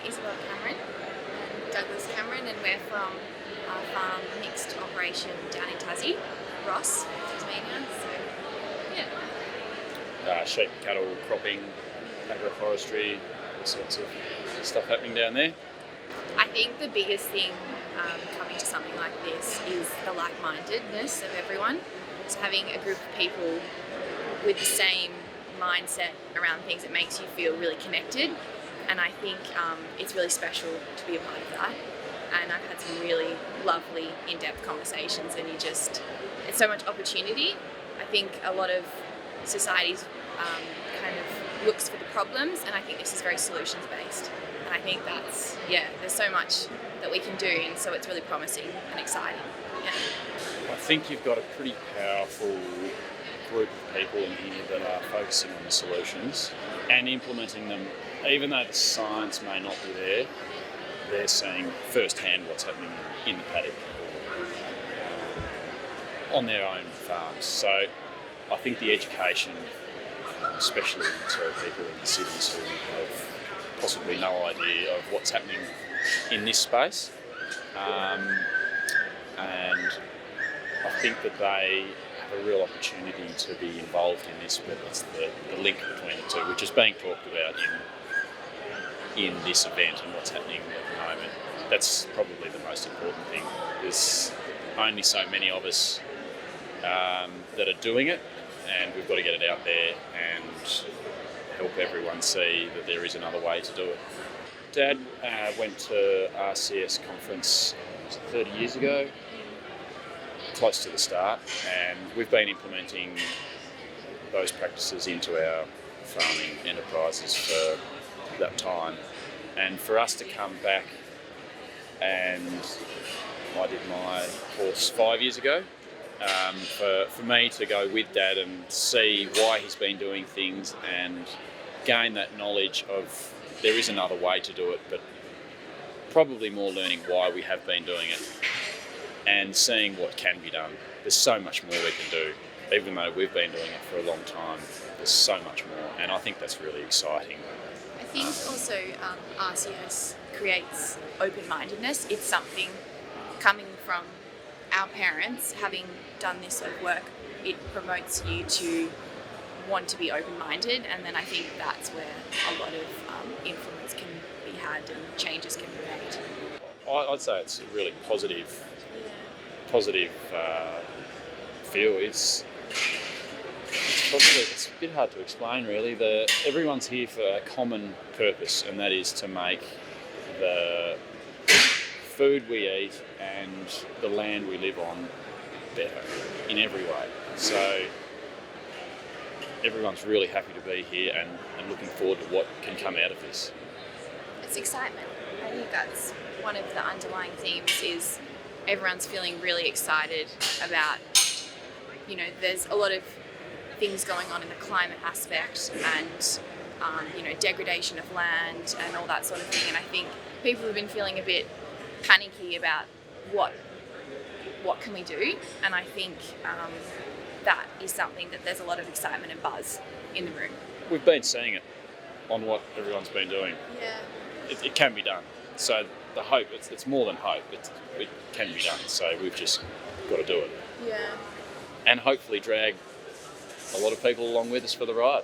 Isabelle Cameron and Douglas Cameron, and we're from our farm mixed operation down in Tassie, Ross, Tasmania. So, yeah. Sheep, cattle, cropping, agroforestry, all sorts of stuff happening down there. I think the biggest thing coming to something like this is the like-mindedness of everyone. So having a group of people with the same mindset around things, it makes you feel really connected, and I think it's really special to be a part of that. And I've had some really lovely in-depth conversations, and it's so much opportunity. I think a lot of societies kind of looks for the problems, and I think this is very solutions based, and I think there's so much that we can do, and so it's really promising and exciting. I think you've got a pretty powerful group of people in here that are focusing on the solutions and implementing them. Even though the science may not be there, they're seeing firsthand what's happening in the paddock on their own farms. So I think the education, especially to people in the cities who have possibly no idea of what's happening in this space, and I think that they have a real opportunity to be involved in this, but it's the link between the two, which is being talked about in this event and what's happening at the moment. That's probably the most important thing. There's only so many of us that are doing it, and we've got to get it out there and help everyone see that there is another way to do it. Dad went to RCS conference 30 years ago, close to the start, and we've been implementing those practices into our farming enterprises for that time. And for us to come back, and I did my course 5 years ago, for me to go with Dad and see why he's been doing things and gain that knowledge of there is another way to do it, but probably more learning why we have been doing it and seeing what can be done. There's so much more we can do. Even though we've been doing it for a long time, there's so much more, and I think that's really exciting. I think also RCS creates open-mindedness. It's something coming from our parents, having done this sort of work, it promotes you to want to be open-minded, and then I think that's where a lot of influence can be had and changes can be made. I'd say it's a really positive feel. It's a bit hard to explain really. Everyone's here for a common purpose, and that is to make the food we eat and the land we live on better in every way. So everyone's really happy to be here and looking forward to what can come out of this. It's excitement. I think that's one of the underlying themes is everyone's feeling really excited about, there's a lot of things going on in the climate aspect and, degradation of land and all that sort of thing. And I think people have been feeling a bit panicky about what can we do. And I think that is something that there's a lot of excitement and buzz in the room. We've been seeing it on what everyone's been doing. Yeah. It can be done. So the hope, it's more than hope, it can be done. So we've just got to do it. Yeah. And hopefully drag a lot of people along with us for the ride.